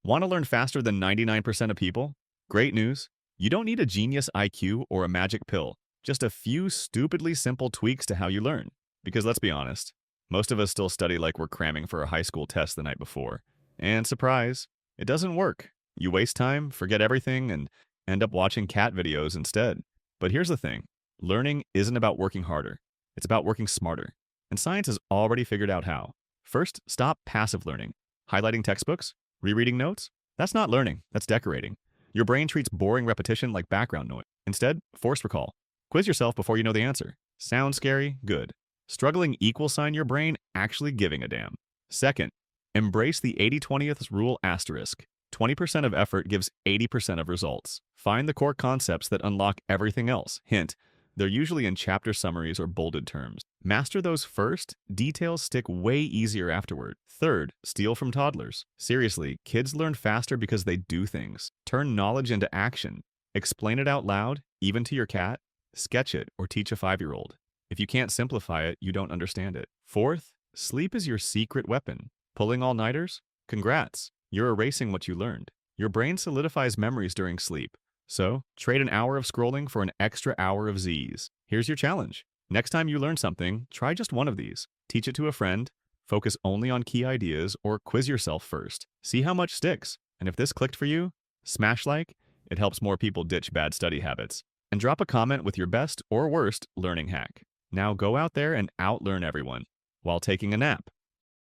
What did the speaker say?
Want to learn faster than 99% of people? Great news. You don't need a genius IQ or a magic pill, just a few stupidly simple tweaks to how you learn. Because let's be honest, most of us still study like we're cramming for a high school test the night before. And surprise, it doesn't work. You waste time, forget everything, and end up watching cat videos instead. But here's the thing. Learning isn't about working harder. It's about working smarter. And science has already figured out how. First, stop passive learning. Highlighting textbooks? Rereading notes? That's not learning, that's decorating. Your brain treats boring repetition like background noise. Instead, force recall. Quiz yourself before you know the answer. Sounds scary? Good. Struggling equal sign your brain actually giving a damn. Second, embrace the 80/20th rule asterisk. 20% of effort gives 80% of results. Find the core concepts that unlock everything else. Hint, they're usually in chapter summaries or bolded terms. Master those first, details stick way easier afterward. Third, steal from toddlers. Seriously, kids learn faster because they do things. Turn knowledge into action. Explain it out loud, even to your cat. Sketch it or teach a 5-year-old. If you can't simplify it, you don't understand it. Fourth, sleep is your secret weapon. Pulling all-nighters? Congrats, you're erasing what you learned. Your brain solidifies memories during sleep. So, trade an hour of scrolling for an extra hour of Z's. Here's your challenge. Next time you learn something, try just one of these. Teach it to a friend, focus only on key ideas, or quiz yourself first. See how much sticks. And if this clicked for you, smash like. It helps more people ditch bad study habits. And drop a comment with your best or worst learning hack. Now go out there and outlearn everyone while taking a nap.